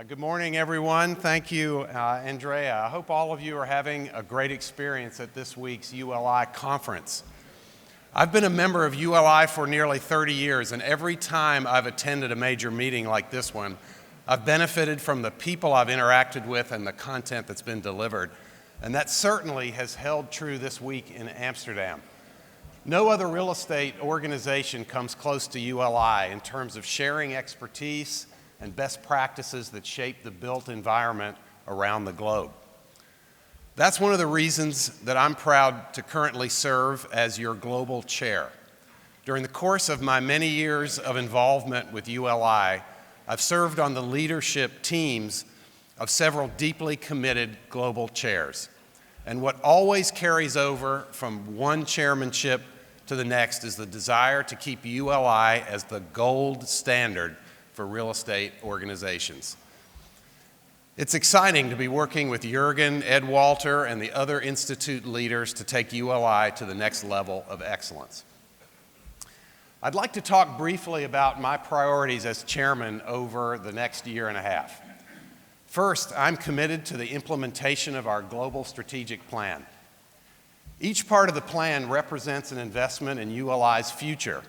Good morning, everyone. Thank you, Andrea. I hope all of you are having a great experience at this week's ULI conference. I've been a member of ULI for nearly 30 years, and every time I've attended a major meeting like this one, I've benefited from the people I've interacted with and the content that's been delivered. And that certainly has held true this week in Amsterdam. No other real estate organization comes close to ULI in terms of sharing expertise and best practices that shape the built environment around the globe. That's one of the reasons that I'm proud to currently serve as your global chair. During the course of my many years of involvement with ULI, I've served on the leadership teams of several deeply committed global chairs. And what always carries over from one chairmanship to the next is the desire to keep ULI as the gold standard for real estate organizations. It's exciting to be working with Jürgen, Ed Walter, and the other Institute leaders to take ULI to the next level of excellence. I'd like to talk briefly about my priorities as chairman over the next year and a half. First, I'm committed to the implementation of our global strategic plan. Each part of the plan represents an investment in ULI's future.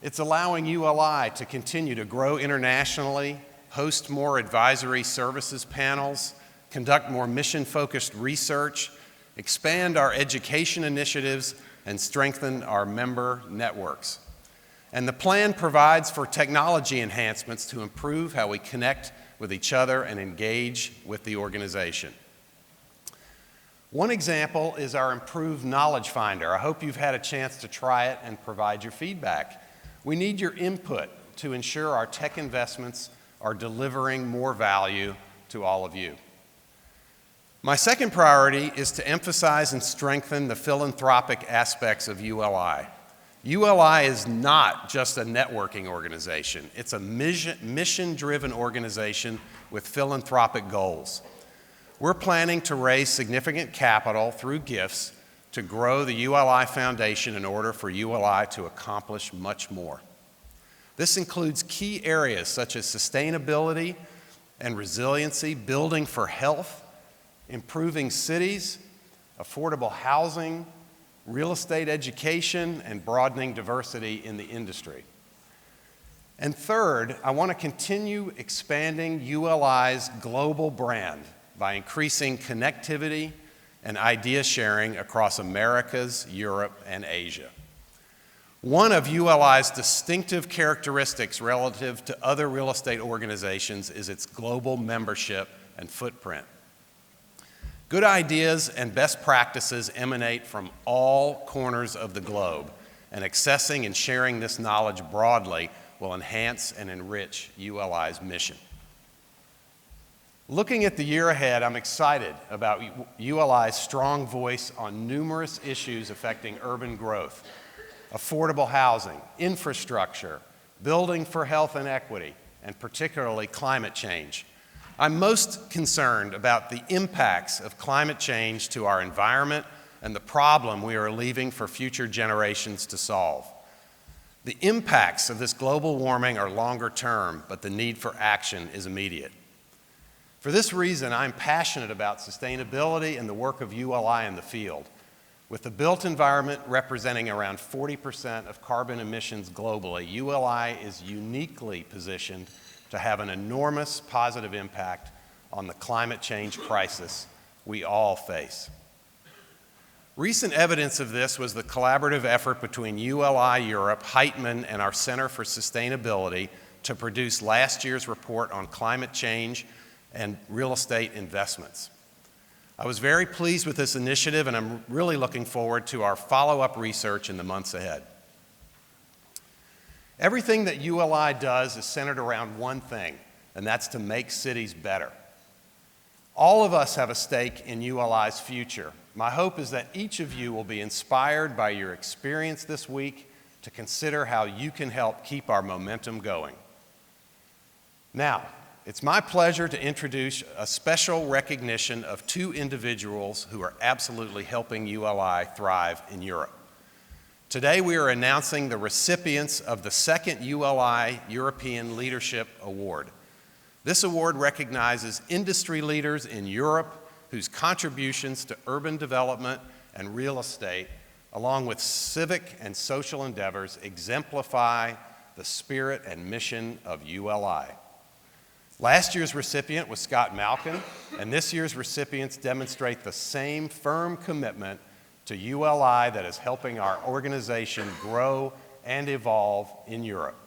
It's allowing ULI to continue to grow internationally, host more advisory services panels, conduct more mission-focused research, expand our education initiatives, and strengthen our member networks. And the plan provides for technology enhancements to improve how we connect with each other and engage with the organization. One example is our improved Knowledge Finder. I hope you've had a chance to try it and provide your feedback. We need your input to ensure our tech investments are delivering more value to all of you. My second priority is to emphasize and strengthen the philanthropic aspects of ULI. ULI is not just a networking organization. It's a mission-driven organization with philanthropic goals. We're planning to raise significant capital through gifts to grow the ULI Foundation in order for ULI to accomplish much more. This includes key areas such as sustainability and resiliency, building for health, improving cities, affordable housing, real estate education, and broadening diversity in the industry. And third, I want to continue expanding ULI's global brand by increasing connectivity and idea sharing across Americas, Europe, and Asia. One of ULI's distinctive characteristics relative to other real estate organizations is its global membership and footprint. Good ideas and best practices emanate from all corners of the globe, and accessing and sharing this knowledge broadly will enhance and enrich ULI's mission. Looking at the year ahead, I'm excited about ULI's strong voice on numerous issues affecting urban growth, affordable housing, infrastructure, building for health and equity, and particularly climate change. I'm most concerned about the impacts of climate change to our environment and the problem we are leaving for future generations to solve. The impacts of this global warming are longer term, but the need for action is immediate. For this reason, I'm passionate about sustainability and the work of ULI in the field. With the built environment representing around 40% of carbon emissions globally, ULI is uniquely positioned to have an enormous positive impact on the climate change crisis we all face. Recent evidence of this was the collaborative effort between ULI Europe, Heitman, and our Center for Sustainability to produce last year's report on climate change and real estate investments. I was very pleased with this initiative, and I'm really looking forward to our follow-up research in the months ahead. Everything that ULI does is centered around one thing, and that's to make cities better. All of us have a stake in ULI's future. My hope is that each of you will be inspired by your experience this week to consider how you can help keep our momentum going. Now, it's my pleasure to introduce a special recognition of two individuals who are absolutely helping ULI thrive in Europe. Today we are announcing the recipients of the second ULI European Leadership Award. This award recognizes industry leaders in Europe whose contributions to urban development and real estate, along with civic and social endeavors, exemplify the spirit and mission of ULI. Last year's recipient was Scott Malkin, and this year's recipients demonstrate the same firm commitment to ULI that is helping our organization grow and evolve in Europe.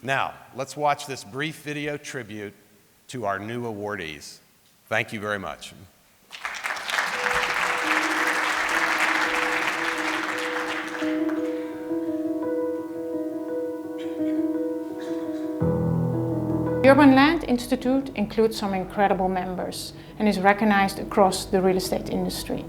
Now, let's watch this brief video tribute to our new awardees. Thank you very much. The Urban Land Institute includes some incredible members and is recognized across the real estate industry.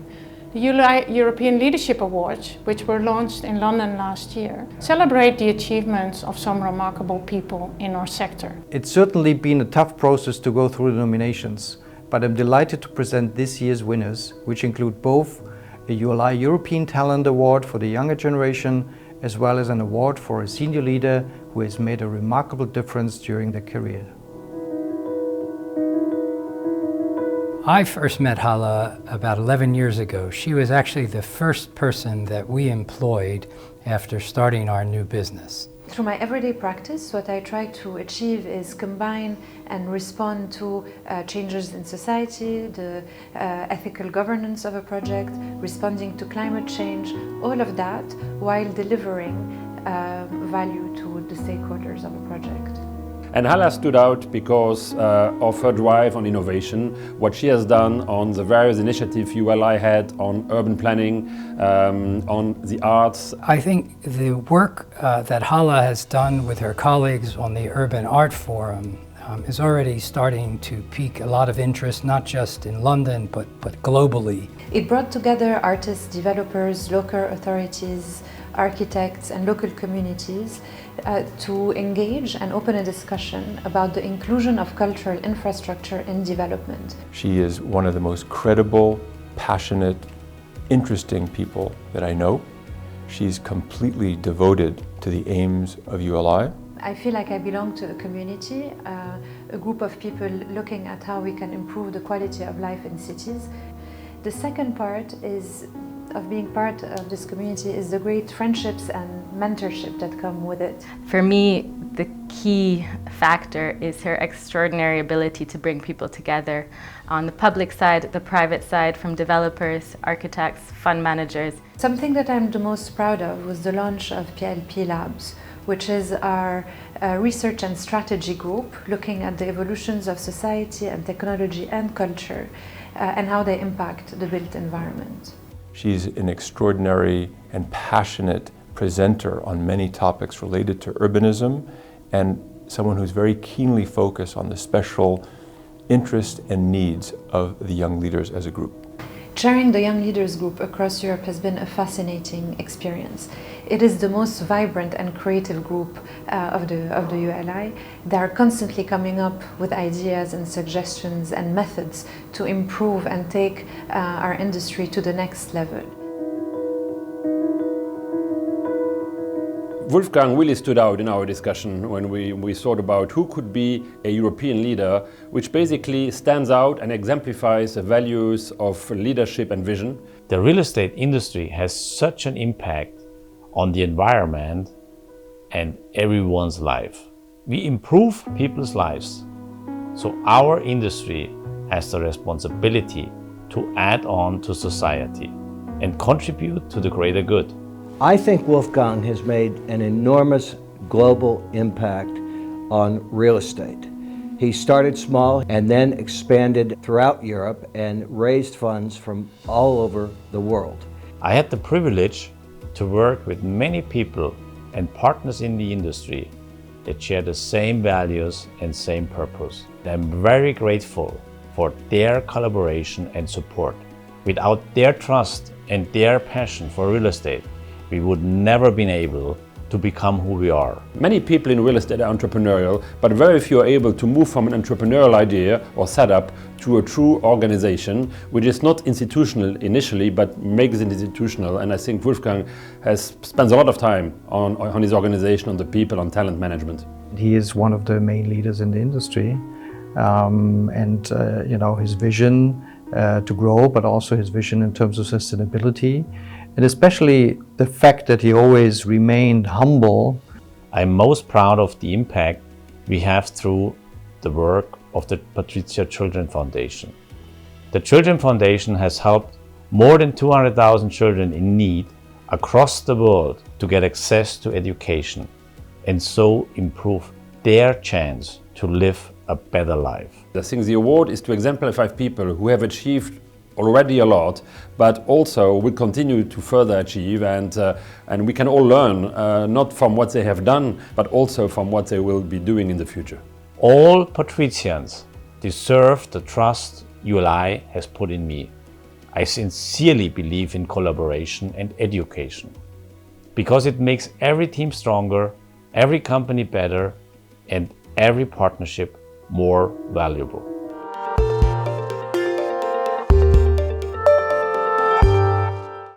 The ULI European Leadership Awards, which were launched in London last year, celebrate the achievements of some remarkable people in our sector. It's certainly been a tough process to go through the nominations, but I'm delighted to present this year's winners, which include both a ULI European Talent Award for the younger generation, as well as an award for a senior leader who has made a remarkable difference during their career. I first met Hala about 11 years ago. She was actually the first person that we employed after starting our new business. Through my everyday practice, what I try to achieve is combine and respond to changes in society, the ethical governance of a project, responding to climate change, all of that while delivering value to the stakeholders of a project. And Hala stood out because of her drive on innovation, what she has done on the various initiatives ULI had on urban planning, on the arts. I think the work that Hala has done with her colleagues on the Urban Art Forum is already starting to pique a lot of interest, not just in London, but globally. It brought together artists, developers, local authorities, architects and local communities to engage and open a discussion about the inclusion of cultural infrastructure in development. She is one of the most credible, passionate, interesting people that I know. She's completely devoted to the aims of ULI. I feel like I belong to a community, a group of people looking at how we can improve the quality of life in cities. The second part of being part of this community is the great friendships and mentorship that come with it. For me, the key factor is her extraordinary ability to bring people together on the public side, the private side, from developers, architects, fund managers. Something that I'm the most proud of was the launch of Pnp Labs, which is our research and strategy group looking at the evolutions of society and technology and culture and how they impact the built environment. She's an extraordinary and passionate presenter on many topics related to urbanism, and someone who's very keenly focused on the special interests and needs of the young leaders as a group. Chairing the Young Leaders Group across Europe has been a fascinating experience. It is the most vibrant and creative group of the ULI. They are constantly coming up with ideas and suggestions and methods to improve and take our industry to the next level. Wolfgang really stood out in our discussion when we thought about who could be a European leader, which basically stands out and exemplifies the values of leadership and vision. The real estate industry has such an impact on the environment and everyone's life. We improve people's lives, so our industry has the responsibility to add on to society and contribute to the greater good. I think Wolfgang has made an enormous global impact on real estate. He started small and then expanded throughout Europe and raised funds from all over the world. I had the privilege to work with many people and partners in the industry that share the same values and same purpose. I'm very grateful for their collaboration and support. Without their trust and their passion for real estate, we would never been able to become who we are. Many people in real estate are entrepreneurial, but very few are able to move from an entrepreneurial idea or setup to a true organization, which is not institutional initially, but makes it institutional. And I think Wolfgang spends a lot of time on his organization, on the people, on talent management. He is one of the main leaders in the industry, and his vision to grow, but also his vision in terms of sustainability, and especially the fact that he always remained humble. I'm most proud of the impact we have through the work of the Patrizia Children Foundation. The Children Foundation has helped more than 200,000 children in need across the world to get access to education and so improve their chance to live a better life. I think the award is to exemplify people who have achieved already a lot, but also will continue to further achieve, and we can all learn not from what they have done, but also from what they will be doing in the future. All Patrizians deserve the trust ULI has put in me. I sincerely believe in collaboration and education, because it makes every team stronger, every company better, and every partnership more valuable.